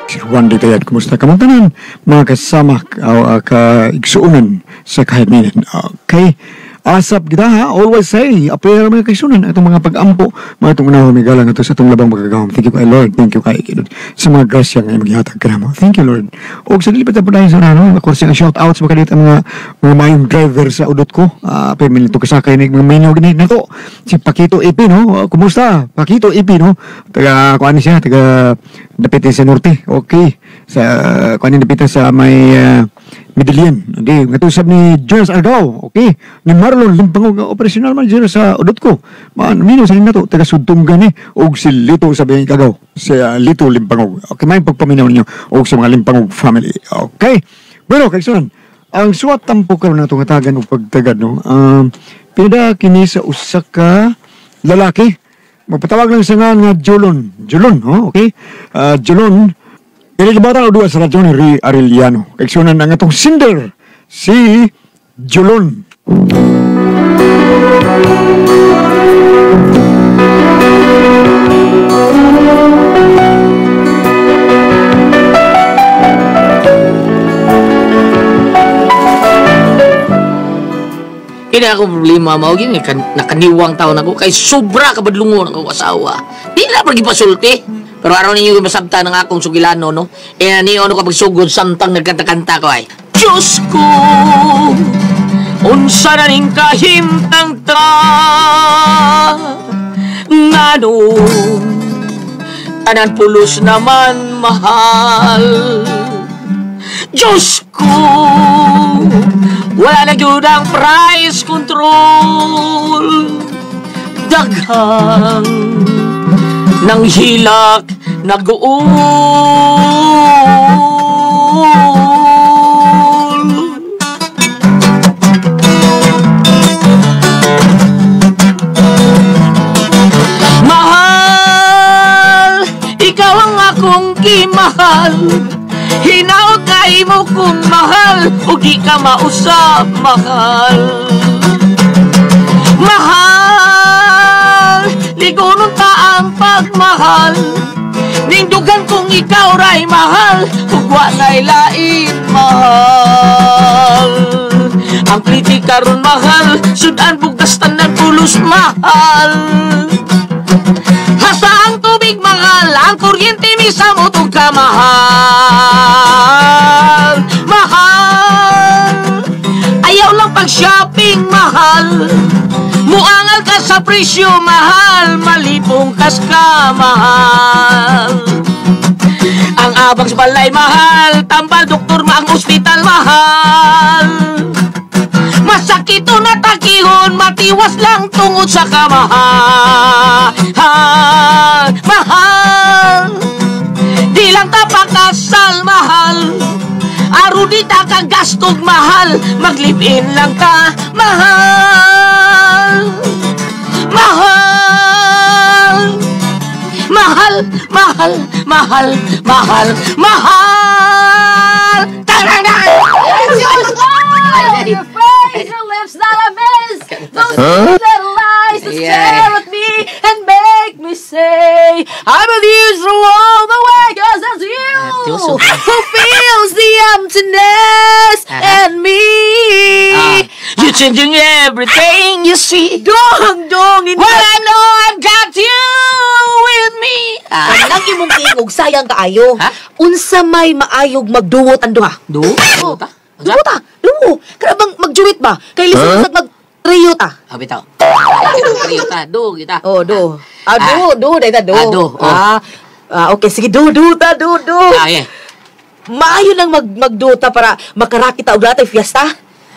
Si Juan de Tayad, kumusta ka man tanan? Mga kasama ka-igsuunan sa kahit minute. Okay? Asap kita ha, always say, apel mga kaisunan, itong mga pag-ampo, mga itong unahon may galang ito sa itong labang magagawang. Thank you kay Lord, thank you kay Lord, sa mga grasya nga maghihatag ka na mo. Thank you Lord. O sa dilipat na po tayo sa of course, yung shout-out sa makalit ang mga mayong driver sa udot ko. Apel minito kasakay na mga mayong ganit na to. Si Pakito Ipi, no? Kumusta? Pakito Ipi, no? Kuan siya, dapit sa norte. Okay. Kuan dapit sa may Medellin. Okay, ngatusab ni Jonas Argao. Okay, ni Marlon Limpangog, operational manager sa udot ko. Mino sa nina to, taga Sudtunggan ni og si Lito sabi ni Kagaw. Si Lito Limpangog. Okay, may pagpaminaw niyo og sa mga Limpangog family. Okay. Bueno, kaysunan, ang suwat tampo karon nato nga tagan og pagtagad no. Pida kini sa usa ka lalaki. Magpatawag lang sa nga Julon. Julon, okay? Julon. Ini kebata dua sa radyo ni Arellano. Keksyonan ang itong sinder, si Julon. Hindi ako problema mo, nakaniwang taon ako, kay sobra kabadlungon ang asawa. Di na pergi pasulti. Pero araw ninyo yung masabta ng akong sugilano, no? E niyo ano kapag sugod samtang nagkanta-kanta ko ay, Diyos ko, unsa na ning kahimtang ta, ngano, tanan pulos naman mahal. Diyos ko, wala na yun ang price control, daghang nang hilak nag-uul. Mahal, ikaw ang akong kimahal. Hinaot kay mo kung mahal, o di ka mausap mahal. Mahal, ligonon ta ang pagmahal. Ningdugan kung ikaw ray mahal, hugwa na'y lain mahal. Ang kritika ron mahal, sudan bugas tanan pulos mahal. Hasta ang tubig mahal, ang kuryente misa mo tong kamahal. Mahal, ayaw lang pag-shopping mahal. Muangal ka sa presyo mahal, malipong kas ka mahal. Ang abang sa balay mahal, tambal doktor ma ang ospital mahal. Masakit o natakihon, matiwas lang tungod sa kamahal. Mahal, di lang tapakasal mahal. Aro di ta kang gastog mahal, maglipin lang ta mahal. Mahal, mahal, mahal, mahal, mahal, mahal. Your face, your lips that I miss. Those little lies that stare at me and make me say I'm with you through all the way, 'cause that's you who feels the emptiness and me. You're changing everything you see. Dong, Well, I know I've got you with me. Ang imong tingog, sayang kaayo. Ha? Unsa may maayog magduwot ang duha? Do? Duwot ta? Dumo. Kaya bang magjuwit ba? Kay lisod sa mag-trio ta? Bitaw. Kita, do kita. Oh, do. Do. Dahil ta, do. Do. Okay, sige, do. Yeah. Maayo lang magdo ta para makarakita og latay fiesta.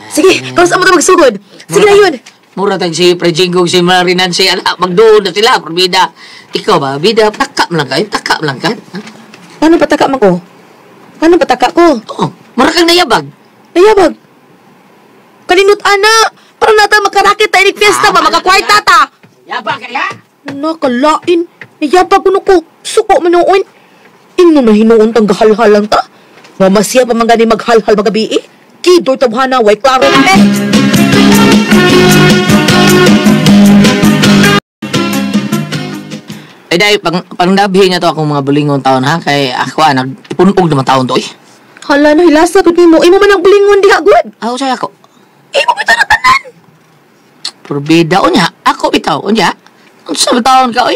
Sige, kaus mo ta magsugod. Sige na yun. Mura tag si Prejingog, si Marinan, si anak, magdoon na sila, bida. Ikaw ba, bida, takap lang ka? Paano pataka man ko? Paano pataka ko? Oo, mura kang nayabag. Nayabag. Kalinut ana, para nata makarakit ta inig fiesta ba, makakwarta ta. Yabag kaya? Nakalain. Nayabag ko ko. Suko manoon. Ino na hinuon tang gahalhal lang ta. Mamasya pa man gani maghalhal magabi eh. Kidoy tabhana, way klaro Ay, dahil, pangdabi niya to akong mga bulingon taon, ha? Kay ako, nagpunog naman taon to, eh. Hala, nahilasa ko mo. Imo man ang bulingon diha, good. Ako sa'yo ako. Imo bitaw na tanan. Purbida, unya. Ako bitaw, unya. Ang sa taon ka, oy.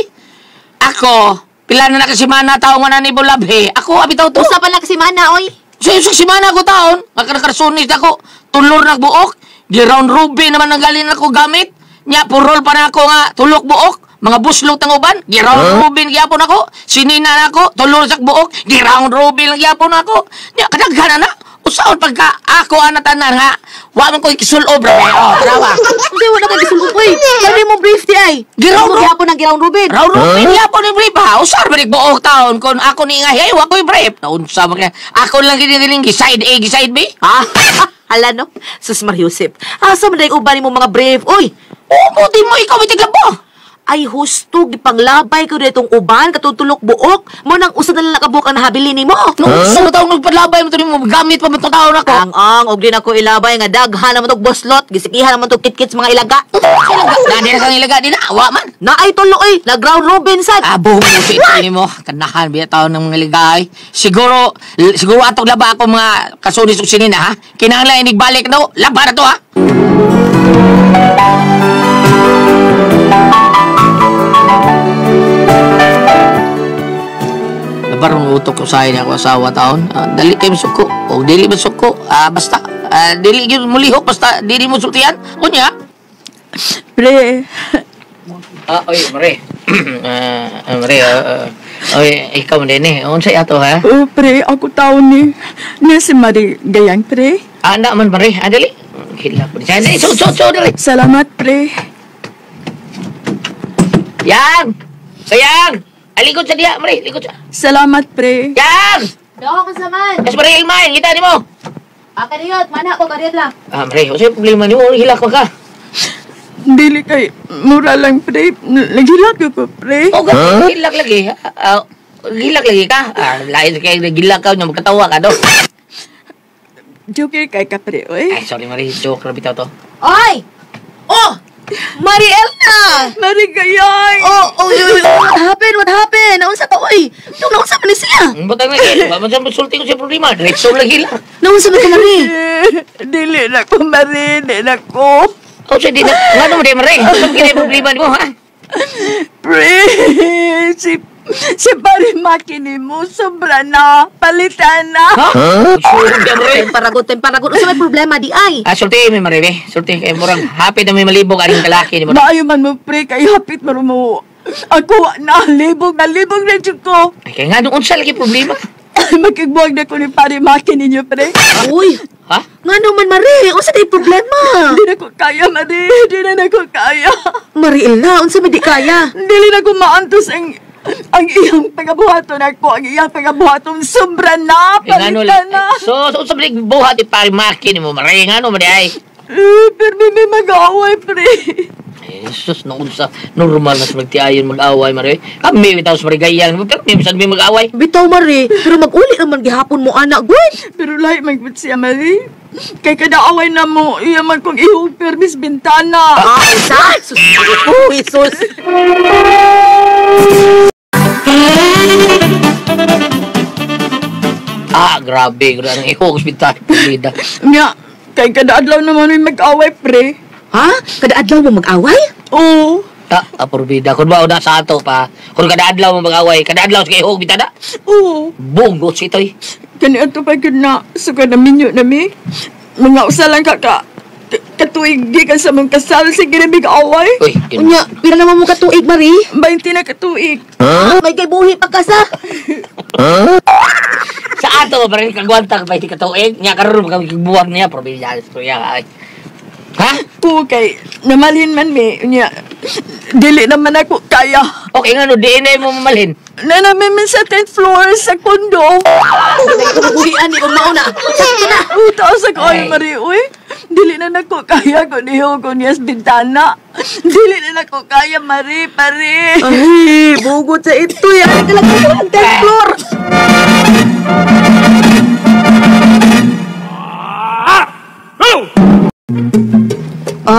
Ako, pila na nakasimana taon nga na ni Bulabhe. Ako, bitaw to. Usa pa lang si Mana, oy. Sa simana ko taon, makarakarsunis ako, tulor na buok, gi-round ruby naman ang galin ako gamit, nya purol pa na ako nga, tulok buok, mga buslot ng uban, gi-round ruby gyapon ako, sinina na ako, tulor sa buok, gi-round ruby lang gyapon ako, nya kadaghan na, usaon pagka ako anatanan nga, wa man ko ikisulob ra trawa. Hindi wala ka gisulog, oy. Kani mo brief di ay. Giraw Mo gyapon ang giraw Ruben. Round ruby gyapon ni brief ha, usar balik buok taon kon ako ni nga hey, wa ko'y brief. Naunsa man kaya, ako lang giniling side A, side B. Ha? Hala no? Sus Mariusip. Asa man dayong uban mo mga brief, oy. Di mo ikaw itiglabo. Ay husto gipanglabay ko ditong uban katutulok buok mo nang usa na lang nakabuk ang nahabilin nimo. Nung sa taong nagpalabay mo ito mo, gamit pa mo itong taon ako. Ang og din ako ilabay nga daghan naman tog boslot, gisikihan naman tog kitkits mga ilaga. Dadi na kang ilaga din na, awa man. Na ay tulo oy, na ground Robinson. Abo mo si ini mo, kanahan biya taon ng mga ligay. Siguro atong laba ako mga kasunis o sinina ha. Kinahanglan inigbalik na, laba na to ha. Parang utok ko sa ako asawa taon. Dali kayo masuko. O dili masuko. Basta. Dili yun mulihok. Basta dili mo sultihan. Kunya. Pre, Oy, Mare. Mare, oy, ikaw mo din eh. Unsay ato ha? oh pre, ako taon ni. Niya si Marie Gayang, pre. Anak man, Mare. Dali. Hilap po. Dali, so, dali. Salamat, pre. Yang! Sayang! Alikod sa diya, Mare. Likod sa. Salamat, pre. Yang! Do ka saman. Mas Mare, ilmahin. Kita ni mo. Kaniyot, mana ko kaniyot lang. Mare, unsay problema ni mo? Hilak mo ka. Dili kay mura lang, pre. Nagilat ko, pre. O, hilak lagi. Hilak lagi ka. Lain kayo nagilak ka. Magkatawa ka, do. Joke kay ka, pre, oy. Ay, sorry, Mare. Joke na bitaw to. Oy! Oh! Marielna! Marie Gayang! What happened? Naunsa ka, oy? Naunsa man ni siya? Butang lagi. Baman sulti ko siya problema. Diretso lagi lang. Naunsa man ka, Marie? Dili na ko, Marie. Dili na ko. O, siya di na. Nga naman din, Mare. Ano kaya problema mo, ha? Pre, si Parimaki mo, sobra na. Palitan na. Ha? Sure ka, Mare. Temparagot. Unsa may problema di ay? Sulti may Mare, be. Sulti kayo murang happy na may malibog aring kalaki ni mo. Maayo man mo, pre, kayo hapit mo. Ako na libog na dyan ko. Ay, kaya nga nung unsa lagi problema. Magkigbuwag na ko ni Parimaki ninyo, pre. Uy! Ha? Nga naman, Marie. Unsa day problema? Hindi na ko kaya, Marie. Hindi na ko kaya. Marielna, unsa may di kaya? Hindi na ko maantos ang iyang pagabuhaton ako. Ang iyang pagabuhaton sobra na. Palitan na. So sa balik buhat Parimaki ni mo, Mare. Nga naman di ay. Pero may mag-away, pre. Ay, sus, naunsa. Normal na sa magtiayon mag-away, Mare. Kami, bitaw sa Marigayang. Pero may masan may mag-away. Bitaw, Marie. Pero mag-uli naman gihapon mo, anak, good. Pero lahat magput siya, Marie. Kay kadaaway na mo, iya man kong ihog permis bintana. Unsa? Sus. Uy, sus. Grabe. Grabe ang ihog. Hospital. Paglida. Nga, kay kadaadlaw naman may mag-away, pre. Ha? Kada adlaw mo mag-away? Oo. Purbida. Kung ba na sa ato pa. Kung kada-adlaw mo mag-away. Kada-adlaw sa ihog. Bitada. Oo. Bungot si ito'y. Kani ato pa yun na, suka na minyo na mi. Mga usalang katuig gikan sa mong kasal sa ginamig away. Uy, Unya, pila naman mo katuig, Marie? 20 na katuig. May kay buhi pa ka sa. Sa ato, parang kagwanta ka pa hindi katuig. Nga karoon kami kagbuwag niya. Probinsya. Ha? Oo, kay namalhin man mi. Unya, dili naman ako kaya. Okay nga no, DNA mo mamalhin. Nanamin sa 10th floor sa kondo. Buhian ni kung mauna. Sakto na. Taas ako Ay. ay Marie, uy. Dili na nako kaya ko niyo ko niyas bintana. Dili na nako kaya, Marie, pare. Ay, bugot sa ito yan. Talagang sa 10th floor.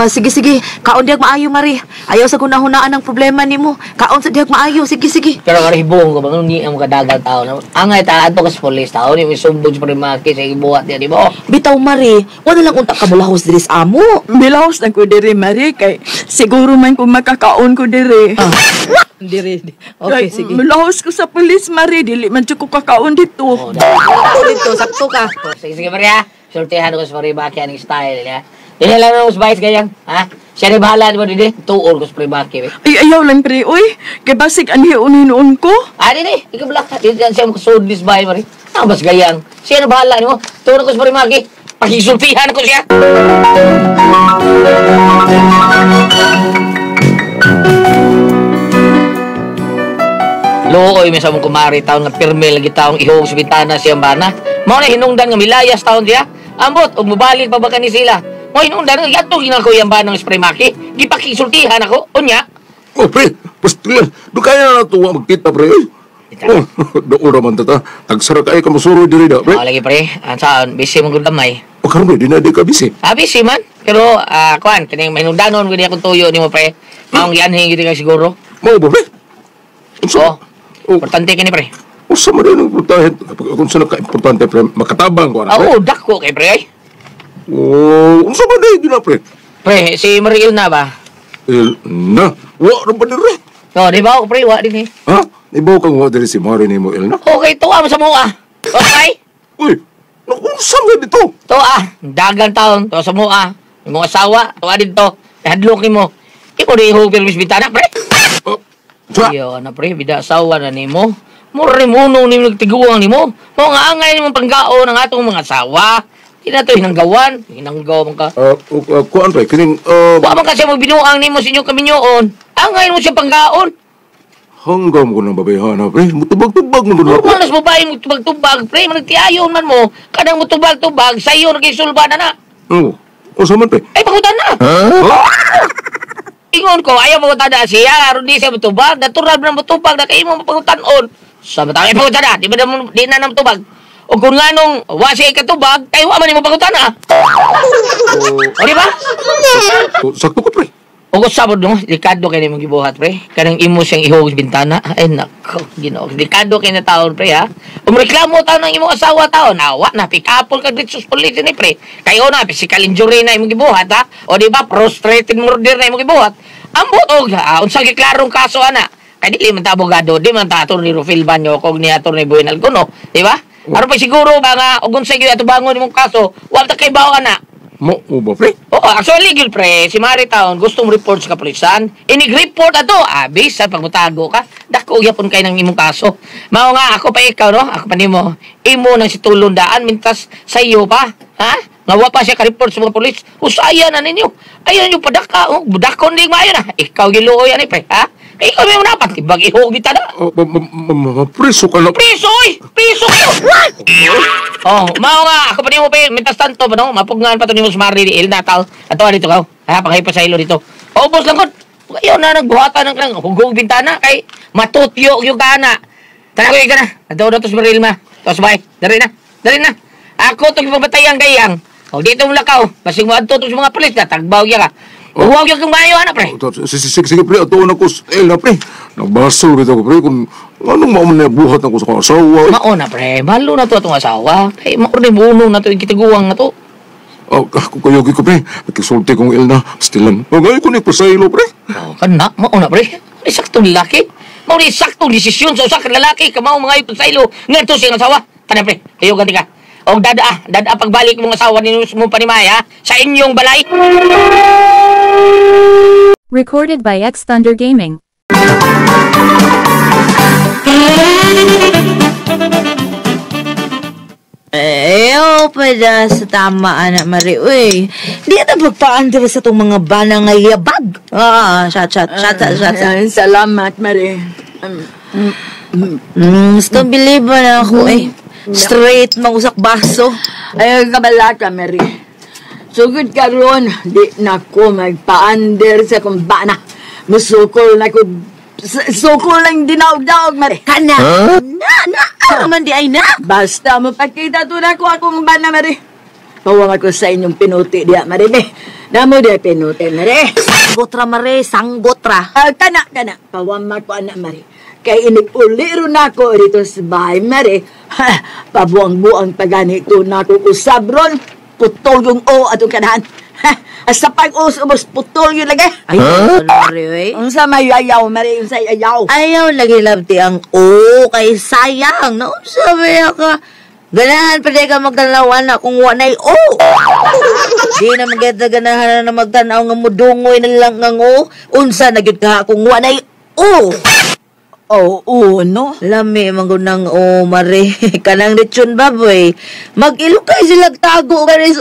Sige, sige. Kaon diyag maayo, Mari. Ayaw sa kunahunaan ang problema nimo. Kaon sa diyag maayo. Sige, sige. Pero nga hibong ko, bang ni ang kadagang tao na. Angay taan to kas polis tao ni may sumbog sa primaki sa ibuhat niya, di ba? Bitaw, Mari. Wala lang unta ka bulahos diri sa amo. Bilahos na ko diri, Mari, kay siguro man kung makakaon ko diri. Diri. Okay, sige. Bilahos ko sa pulis, Mari, dili man ko kakaon dito. Dito, sakto ka. Sige, sige, Maria. Sultihan ko sa primaki ang style niya. Dili lang ng usbayis gayang, ha? Siya rin bahala, di ba, didi? Tuon ko sa primaki, eh. Ay, ayaw lang, pre, uy. Kay basig anhi-unin-un ko. Didi, ikaw blak. Didi siya makasud this bay, Mari. Mas gayang. Siya rin bahala, di mo? Tuon ko sa primaki. Pakisultihan ko siya. Looy, may sa mong kumari taon nga pirme lagi taong ihong sa bintana siyang bana. Mao na hinungdan nga milayas taon siya. Ambot, og mubalik pa ba ka ni sila? Mo hinungdan nga yato ginako yang bana ng spray maki. Gipakisultihan ako, unya. Oh, pre, pastilan. Doon kaya na ito magkita, pre. Oh, doon naman tata. Tagsara kaya ka masuro diri da, pre. Lagi pre, saan, busy mong gudamay. O karon pre, di na di ka busy. Busy man. Pero, kuan, kining mahinungdanon gudi akong tuyo ni mo pre. Maong gianhin gudi ka siguro. Mau ba, pre? Oo. Importante kini pre. Usa man rin ang importante. Kung saan ka-importante, pre, makatabang ko, pre. Oo, dako kay pre ay. Oh, unsa man rin na, pre? Pre, si Mariel na ba? Na, wa rin ba din, pre? Oo, di ba? Pre, wa din eh. Ha? Ibaw kang wa din si Mari ni mo, El, na? Okay, tuwa mo sa mua. Okay? Uy, nakunsa nga dito. Tuwa, dagang taon, tuwa sa mua. Yung mga asawa, tuwa din to. Hadlokin mo. Ikaw na ihong pirmis bitana, pre. Sa? Iyo, na pre, bida asawa na ni mo. Mura mo nung ni mo nagtiguang ni mo. Mo nga angay ni mong panggao ng atong mga asawa. Di na to hinanggawan. Hinanggaw man ka. Kuan, pre, kining, Wa man ka siya magbinuang ni mo sa inyong kaminyoon. Angay mo siya panggaon. hanggam ko ng babayhan, ha, pre. Mutubag-tubag mo doon, Normal nas babae mo tubag-tubag, pre. Managtiayon man mo. Kadang mo tubag-tubag, sa'yo nagkisulba na na. Oo. O, saman, pre? Ay, pakutan na. Ingon ko, ayaw magutada siya. Aron di siya matubag. Natural na matubag. Na kayo mo mapagutanon. Sabi tayo, ay pagutada. Di na na matubag. O kung nga nung wa siya ikatubag, kayo wa man yung mapagutan na. O di ba? Sakto ko, pre. O kung sabod no, delikado kayo mong gibuhat, pre. Kanang imo siyang ihog sa bintana. Ay, nako, ginoo. Delikado kayo na taon, pre, ha? Umreklamo taon ng imong asawa taon. Nawa na, pick-upol ka dito sa police ni, pre. Kayo na, physical injury na imong gibuhat, ha? O di ba, prostrated murder na imong gibuhat. Ang butog, unsang giklarong kaso, ana. Kaya di man ta abogado, di man ta Atty. Rufil Banyo, kog ni Atty. Buin Alguno, di ba? Aron pa siguro ba nga, o unsang gyud ato bangon imong kaso, wala ta kay bawo, ana. Mo ba, pre? Oo, actually, legal pre, si Maritown gustong report sa kapulisan. Inig-report ato, abis, sa pagmutago ka. Dako, yapon kayo ng imong kaso. Mao nga, ako pa ikaw, no? Ako pa nimo. Imo nang si tulundaan, mintas sa iyo pa. Ha? Nga pa siya ka-report sa mga pulis. Usaya na ninyo. Ayun yung padaka. Oh, budakon din maayo na. Ikaw giluo yan, pre. Ha? Kaya ikaw may unapat. Ibag ihog kita na. Preso ka na. Piso, oy! Piso kayo! Oh, mao nga, ako pa nimo pa, mintas tanto pa no, mapugngan pa to nimo sa Mari di El Natal. Ato dito ka. Ha, pangay pa sa ilo dito. Ubos lang kon. Kayo na nagbuhatan ng hugog bintana kay matutyo yung kana. Tara ko na. Ato na to sa Maril ma. Tos bay. Dari na. Dari na. Ako to gipabatayan gayang. O dito mo lakaw. Basing mo adto to sa mga pulis na tagbaw ya ka. Huwag yung maayo, ana, pre. Sige, pre. Ato na ko, El, na, pre. Nagbasol kita ko, pre. Kung anong maaman na buhat ako sa asawa. Mauna, pre. Malo na to atong asawa. Kay mauna yung bunong na to, yung kitiguang na to. Ako kayo ko, pre. Nagkisulti kong El na. Stilan. Ngayon ko ni pasaylo, pre. Oh, kana, mauna, pre. May saktong lalaki. May saktong desisyon sa usa ka lalaki. Kamao mga ito sa ilo. Nga to siyang asawa. Kana, pre. Kayo ganti ka. O dada pagbalik mong asawa ni mo panimaya sa inyong balay. Recorded by X Thunder Gaming. Ayaw pa dyan sa tama, anak Mari. Uy, di na pagpaandar sa itong mga bana nga yabag. Shot. Salamat, Mari. Gusto believe na ako eh. Straight, mangusak baso. Ay, kabalaka, Mary. Sugod karon, di na ko magpa-under sa kumbana. Musukol na ko, sukol lang dinaog-daog, Mary. Kana? Ano man di ay na? Basta mapakita to na ko akong bana, Mary. Pawang ako sa inyong pinuti diya, Mary. Namo de pinutin, Mare. Sanggotra, Mare. Sanggotra. Kana. Pawamat ko, anak, Mare. Kaya inipuliro na ko dito sa bahay, Mare. Pabuang-buang paganito na ko kusabron. Putol yung o atong kanahan. Asa pag-os, putol yung lagi. Ay, Mare, eh. Unsa may ayaw, Mare, unsa ayaw. Ayaw lagi labti ang kay sayang. No, sabi ka. Ganahan pa ka magtanawan na kung wanay Di na maganda-ganahan na magtanaw nga mudungoy na lang nga unsa na gyud ka kung wanay No? Lami mangunang Mare. Kanang lechon baboy. Mag-ilukay sila tago ka rin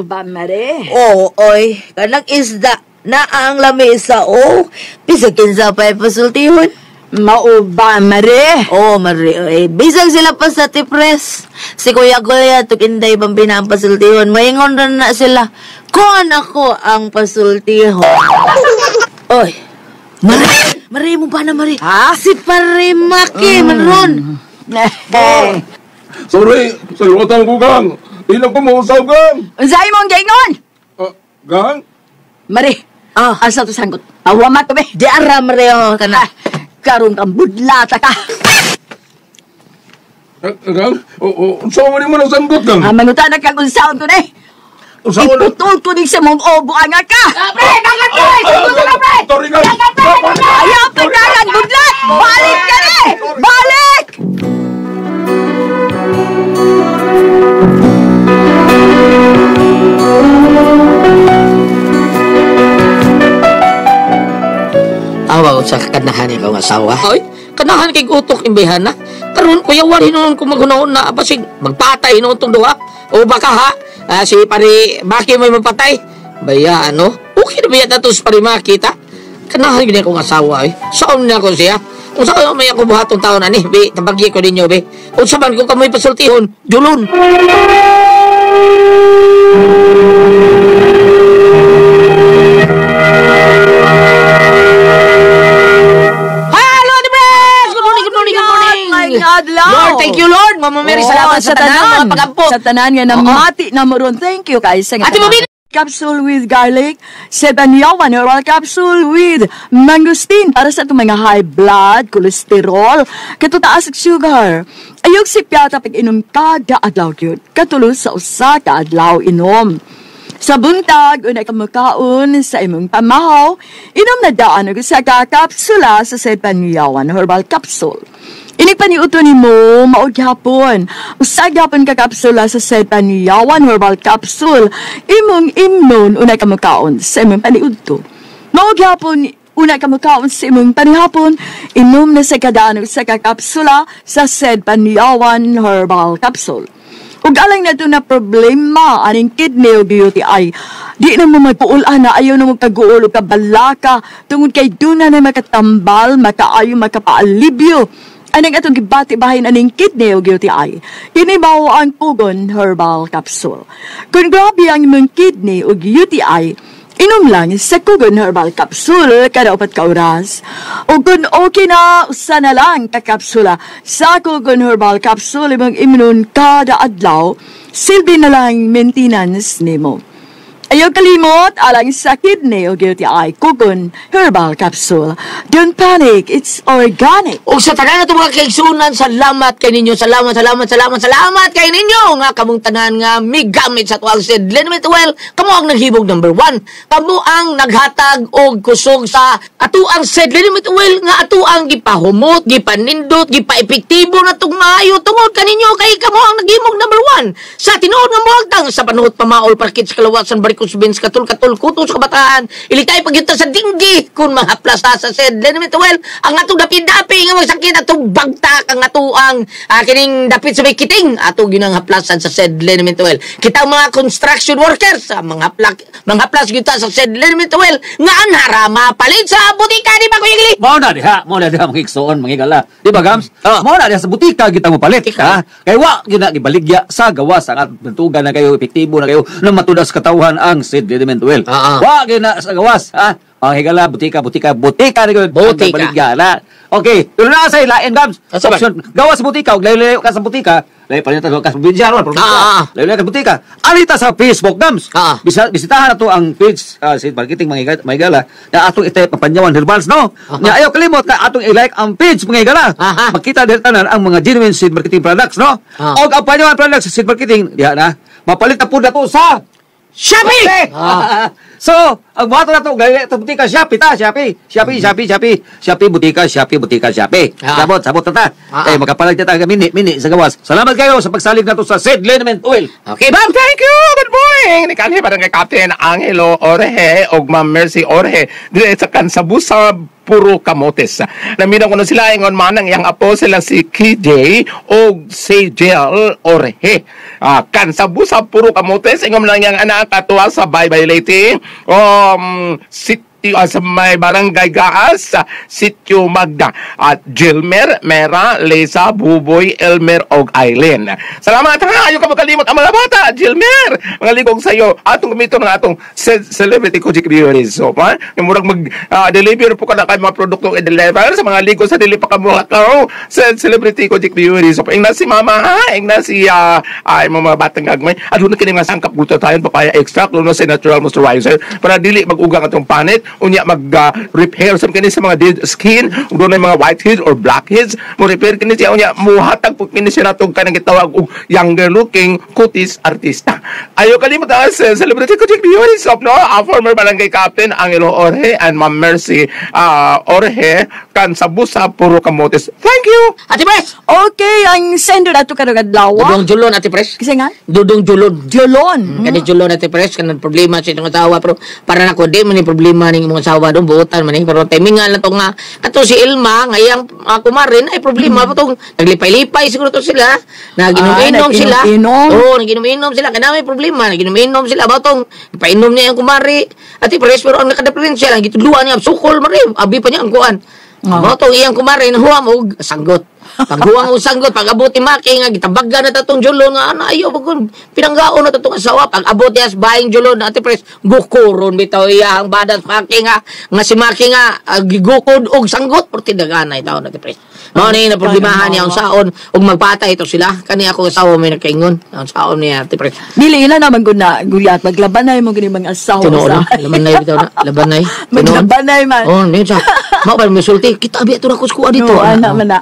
Ba, Mare? Oy. Kanang isda na ang lami sa Bisag kinsa pa pasultihon. Mao ba, Mare? Mare. Bisag sila pa sa tipres. Si Kuya Goya, tukinday bambina ang pasultihon. Maingon na sila. Kuan ako ang pasultihon. Oy. Mare mo ba na, Mare? Ha? Si Pare Maki, manron. Sorry, salutan ko, gang. Di na ko mausaw, gang. Unsay mong gaingon? Gang? Mare, asa to sanggot? Awamat ko, be. Di ara, Mare, kana. Karong kang budlata ka. Gang? Unsa mo ni mo ng sanggot, gang? Manutan na kang unsaon to, ne? Unsa mo na? Iputol ko din sa mong buanga ka. Pre, bakit, pre? Sanggot na, pre! Sorry, gang. Ayaw, pagkakan, budlat! Balik ka, ne! Balik! Awa sa kanahan ikaw nga asawa. Ay, kanahan kay utok imbehan na. Karon kuya wali noon kung maghunaon na basig magpatay noon tong duha. O baka ha, si Pare Maki may magpatay. Baya ano? Okay na ba yata to si Pare Maki ta? Kanahan gini akong asawa ay. Saan na ko siya? Kung saan may ako buhatong taon ani, be, tabagyi ko ninyo be. Kung saan ko kamoy pasultihon, julon. Lord, thank you, Lord. Mama Mary, salamat sa tanan, mga pagampo. Sa tanan nga namati na mo ron. Thank you, guys. Ate Mabini! Capsule with garlic, sebanyawan oral capsule with mangosteen para sa itong mga high blood, cholesterol, katutaas ng sugar. Ayog si piyata pag inom kada adlaw yun, katulos sa usa ka adlaw inom. Sa buntag, unay kamakaon sa imong pamahaw, inom na daan og sa kapsula sa sebanyawan herbal capsule. Inipaniuto ni mo, maog hapon. Usag hapon ka kapsula sa Setaniyawan Herbal Capsule. Imong imnon, unay ka makaon sa imong paniuto. Maog hapon, unay ka makaon sa imong panihapon. Inom na sa kadano sa kakapsula sa Setaniyawan Herbal Capsule. Ug alang na ito na problema, aning kidney o UTI. Di na mo magpuulan na ayaw na mo kaguol o kabalaka. Tungod kay duna na makatambal, makaayo, makapaalibyo. Anong atong gibati-bahin aning kidney o UTI. Kinibaw ang Pugon Herbal Capsule. Kung grabe ang imong kidney o UTI, inom lang sa Pugon Herbal Capsule kada 4 ka oras. O kung okay na, usa na lang kakapsula sa Pugon Herbal Capsule imong imnon kada adlaw, silbi na lang maintenance nimo. Ayaw kalimot, alang sa kidney o UTI, Pugon Herbal Capsule. Don't panic, it's organic. O sa tanan na mga kaigsunan, salamat kay ninyo. Salamat kay ninyo. Nga kamong tanan nga migamit sa tuwang Sedlenomit Oil. Kamo ang naghibog number 1. Kamo ang naghatag og kusog sa atuang Sedlenomit Oil nga atuang gipahumot, gipanindot, gipaepektibo na tong maayo tungod kaninyo kay kamo ang naghimog number 1. Sa tinuod nga muagtang sa panuhot pamaol parkit sa kalawasan Kusbins katul kuto sa kabataan ilitay pagyunta sa dinggi kun mahaplas sa Sedlenomit Oil ang atong dapi-dapi nga magsakit atong bagtak ang atuang kining dapit sa may kiting ato ginang haplasan sa Sedlenomit Oil kita mga construction workers mga haplas gyud sa Sedlenomit Oil nga anhara mapalit sa butika di ba Kuya Gili? Mao na diha mangigsoon mangigala di ba Gams? Mao na diha sa butika kita mo palit ha kay wa gina gibaligya sa gawas ang bentugan na kayo epektibo na kayo na matudas katawhan ang Sedlenomit Oil. Wa gina sa gawas ha. Higala butika na kayo. Butika. Okay, tuloy na sa ilain, Gams. Asa ba? Option, gawa sa butika, og layo-layo ka sa butika. Layo pa nito ka sa probinsya, layo-layo ka sa butika. Alita sa Facebook, Gams. Bisitahan nato ang page sa marketing mga igala na atong ite papanyawan herbals, no? Nga ayaw kalimot na atong i-like ang page mga igala. Makita din tanan ang mga genuine seed marketing products, no? Og ang panyawan products sa seed marketing, diha na. Mapalit na po na to sa Shopee! Okay. So, ang bato na ito, gaya ito butika, Shopee ta, Shopee, butika, Shopee. Sabot na ta. Kaya makapalag na ta, mini sa gawas. Salamat kayo sa pagsalig na ito sa Seed Liniment Oil. Okay, Bob. Thank you. Good morning. Nikanhi pa rin kay Captain Angelo Orhe o Ma'am Mercy Orhe. Dili sa Kansabusa puro kamotes. Naminaw ko na sila ingon manang yang apo sila si KJ o si Jel Orhe. Kansabusa puro kamotes. Ingon lang yang anak katuwa sa Bye-Bye Lady. Sa may barangay Gaas, Sitio Magda at Gilmer, Mera, Lisa, Buboy, Elmer og Aileen. Salamat ha, ayaw ka makalimot ang mga bata, Gilmer. Mga ligong sa'yo, atong gamito ng atong celebrity Kojik Beauties. So, yung murag mag-deliver po ka na kayo mga produktong i-deliver sa mga ligo sa dili pa kamuha ka sa celebrity Kojik Beauties. So, ing na si mama ha, ing na si mga batang gagmay. At doon na kining mga sangkap glutathione, papaya extract, luno sa natural moisturizer para dili mag-ugang atong panit. Unya mag-repair sa kini sa mga dead skin, doon ay mga whiteheads or blackheads, mo repair kini siya, unya muhatag po kini siya natong kanang gitawag og younger looking cuties artista. Ayo kalimot celebrity Kojik Beauties of no, former barangay captain Angelo Orhe and Ma'am Mercy Orhe Kansabusa puro kamotes. Thank you. Ate Pres. Okay, ang sender na ito kadagadawa. Dudong julon, Ate Pres. Kasi nga? Dudong julon. Julon. Julon, Ate Pres, kanang problema sa itong asawa, pero para na ko, di man yung problema ng mga asawa doon, buotan man pero timingan lang to nga, ato si Ilma, ngayang kumarin, ay problema pa itong naglipay-lipay siguro to sila, naginom-inom sila. Oo, naginom-inom sila, kaya may problema, naginom-inom sila, ba itong ipainom niya yung kumari, Ate Pres, pero ang nakadapreensya lang, gituluan niya, sukol, marim, abi pa niya ang kuan. Ba itong iyang kumari, nahuwa mo, sanggot. Paghuwang o sanggot, pag-abot ni Maki nga, gitabaga na tatong julon nga, ayaw, pinanggaon na tatong asawa, pag-abot niya sa baing julon, Ate Pres, gukuron, bitaw iya, ang badat Maki nga si Maki nga, gigukod og sanggot, porti daganay tao, Ate Pres. Mao ni na problemahan niya ang saon, og magpatay ito sila, kani ako asawa may nagkaingon, ang saon niya, Ate Pres. Dili na naman ko na, gulyat, maglabanay mo gani mga asawa sa. Labanay bitaw na, labanay. Maglabanay man. Niyan sa, mao ba may sulti, kita abi ito na kuskuha dito. Anak man na.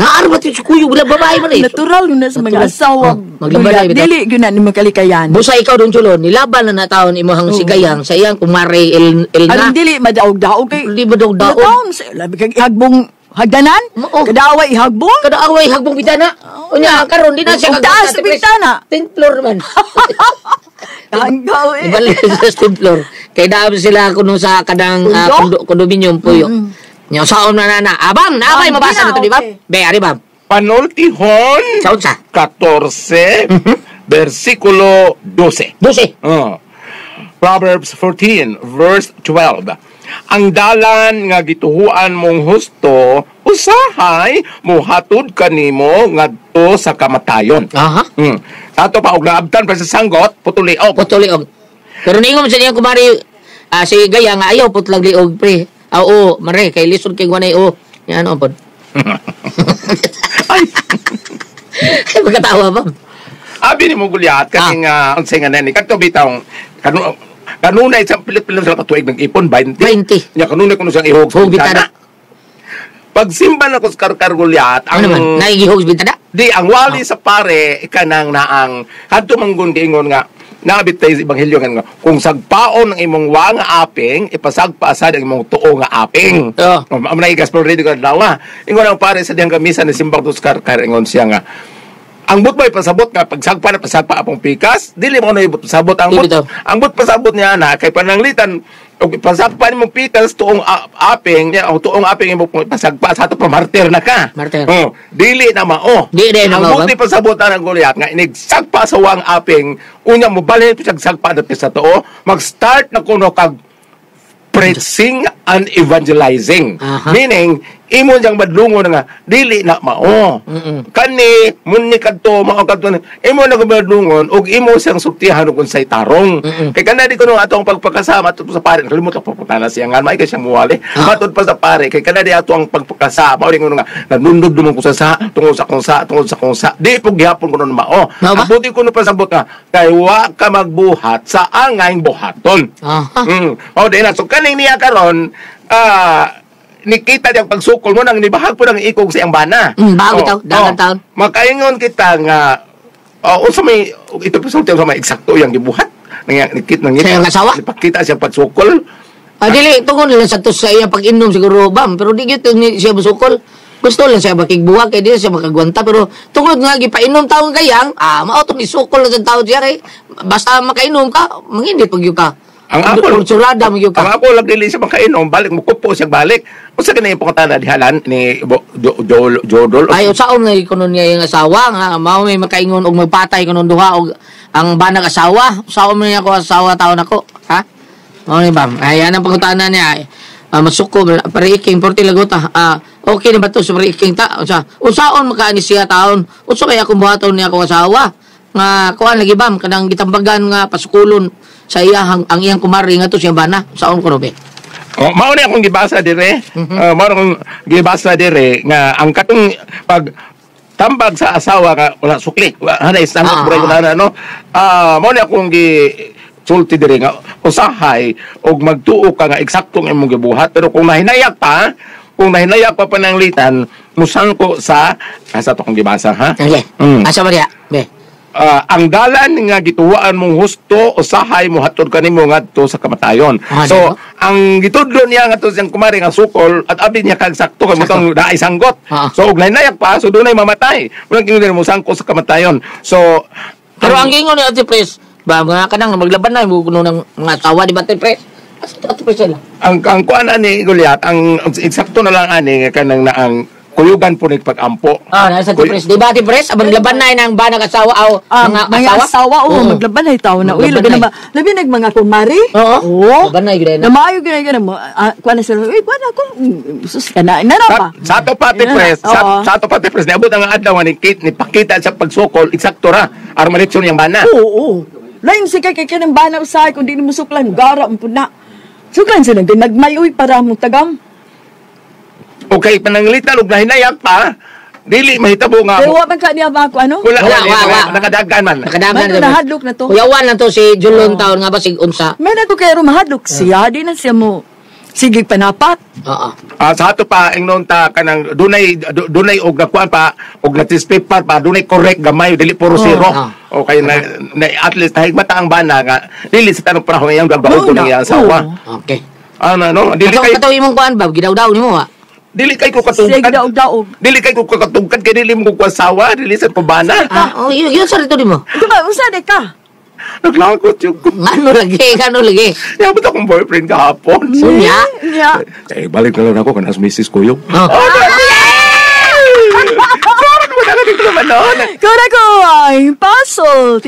Naarbat yung sukuyo, wala babae man eh. Natural yun na sa mga asawa. Maglabanay bitaw. Dili yun na ni makalikayan. Busa ikaw dun julon, nilaban na nataon imong sigayang sa iyang kumare Elna. Anong dili madaog-daog kay. Di madaog-daog. Labi kag ihagbong hagdanan? Kadaway ihagbong? Kadaway ihagbong bitana. Unya karon di na siya taas sa bitana. 10th floor man. Hanggaw eh. Ibalik sa 10th floor. Kay daam sila kuno sa kadang condominium puyo. Nya saon na nana. Abang, naabay mabasa na to di ba? Be, ari ba? Panultihon Saon sa 14 versikulo 12. 12. Proverbs 14 verse 12. Ang dalan nga gituhuan mong husto usahay muhatod kanimo ngadto sa kamatayon. Aha. Ato pa og naabtan pa sa sanggot putuliog. Putuliog. Pero ningon sa niya kumari si Gaya nga ayaw putlag liog pre. Oo, mare kay lisod kay guanay o. Yan ano pod. Ay, magkatawa ba? abi ni mo gulyat kasi nga ang singa nani kadto bitaw kanunay sa pilit-pilit sa katuig nag-ipon 20. Nya kanunay kuno siyang ihog Hog bitana. Pag simba na ko sa karkar gulyat Ano naman? Naigihog bitana? Di ang wali sa pare ikanang naang kadto manggon giingon nga nabit tayo sa ebanghelyo nga kung sagpaon ng imong wang aping ipasagpa sa ang imong tuo nga aping. Amnay gospel ready ka daw nga. Ingon ang pare sa diyang kamisa ni simbang to sa karkar ingon siya nga ang but may pasabot nga pagsagpa na pasagpa apong pikas dili mo na ibut pasabot ang but pasabot niya na kay pananglitan og pasagpa nimo pikas tuong aping niya o tuong aping imo pasagpa sa ato pamartir na ka dili na mao ang but ni pasabot ang gulyat nga inigsagpa sa wang aping unya mo balhin pagsagpa na sa tuo mag-start na kuno kag preaching unevangelizing. Aha. Meaning, imo diyang madlungon nga, dili na mao. Kani, muni kadto, mao kadto, imo na madlungon, og imo siyang suktihan kung say tarong. Kay kana di ko nung atong pagpakasama, ato sa pare, kalimut ako pupunta na siya nga, may ka siyang muwali. Matod pa sa pare, kay kana di ato ang pagpakasama, o di ko nung nga, nanundod dumang ko sa, tungod sa kung sa, di po gihapon ko nung mao. Abuti ko nung pasabot nga, kay wa ka magbuhat sa angay buhaton. O di na, so kaning niya karon, nikita diyang pagsukol mo nang nibahag po ng ikog sa iyang bana. Bago dagang taon. Makaingon kita nga, sa may, ito po sa may eksakto yung gibuhat. Nikit nang Sa iyang asawa? Ipakita siya pagsukol. Dili, tungkol lang sa to sa iyang pag-inom siguro, bam. Pero di gito siya masukol. Gusto lang siya makigbuwag, kaya di siya makagwanta. Pero tungkol nga, gipainom taon kayang, maotong isukol lang sa taon siya kay, basta makainom ka, mangindi pag ka. Ang ako, surada mo ka. ang ako lang dili siya makainom, balik mo kupo siya balik. O sa ganyan yung pangkatana dihalan ni Jodol. Ay, usaon na ikunon niya yung asawa, nga, mao may makaingon og magpatay kunon duha og ang banag asawa. Usaon mo niya ako asawa taon ako, ha? Mao ni bam. Ay, anang pangkatana niya, masuko, pariiking, porti lagot, okay na ba to sa pariiking ta? Usaon makaani siya taon. Uso kaya kung buhaton niya ako asawa. Nga, kuhaan lagi bam, kanang gitambagan nga pasukulon sa iyang ang iyang kumari nga to siya bana saon ko be. Mao ni akong gibasa dire. Mao akong gibasa dire nga ang katong pag tambag sa asawa nga wala sukli. Hanay sangot bro na no. Mao ni akong sulti dire nga usahay og magtuo ka nga eksaktong imong gibuhat pero kung nahinayak pa pananglitan musangko sa to kong gibasa ha. Okay. Asa ba diha? Be. Ang dalan nga gituwaan mong husto usahay mo hatod kanimo ngadto sa kamatayon. So ang gitudlo niya ngadto siyang kumari nga sukol at abi niya kag sakto kay mutang daay sanggot. So og nayak pa so dunay mamatay. Wala kingon mo sangko sa kamatayon. So pero ang gingon ni Ate Pres, ba mga kanang maglaban na mo kuno ng mga asawa di ba Ate Pres? Ate Pres lang. Ang kuan ani Goliath, ang eksakto na lang ani nga kanang na ang kuyugan po ni pag-ampo. Nasa Ate Pres. Di ba Ate Pres? Abang laban na ng banag asawa o mga asawa maglaban ay tao na. Uy, labi nag mga kumari. Oo. Laban na yun na. Namayo gina mo. Kuha na sila. Uy, kuha na ako. Sus ka na. Inara pa. Sa ato pa Ate Pres. Sa ato pa Ate Pres. Niabot ang adlaw ni Kate ni pakita sa pagsukol. Eksakto ra. Armanitsyon yung bana. Oo. Lain si kay ng bana usahay kung di mo suklan. Gara mo po na. Suklan sila. Nagmayuy para mo tagam. Okay, pananglitan ug nahinayak pa, dili mahitabo nga. Pero wa man ka niya ba ako ano? Wala. Nakadagan man. Nakadagan na hadlok na to. Kuyawan lang to si Julon taon nga ba sig unsa. May na to kay mahadlok siya, di na siya mo sige panapat. Sa ato pa ingnon ta kanang dunay og nakuan pa og natispeper pa dunay correct gamay dili puro zero. Okay na at least higmata ang bana nga dili sa tanong panahon yang gagawon ko niya asawa. Okay. No, dili kay kataw imong kuan ba gidaw-daw nimo wa. Dili kay ko katungkad. Sige daog. Dili kay ko katungkad kay dili mo ko asawa, dili sa pabana. Yun sa rito nimo. Ito ba usa de ka? Naglakot yung... Ano lagi? Yabot akong boyfriend kahapon. Sunya? Balik na lang ako kanas Mrs. Kuyo. Kura ko ay pasol.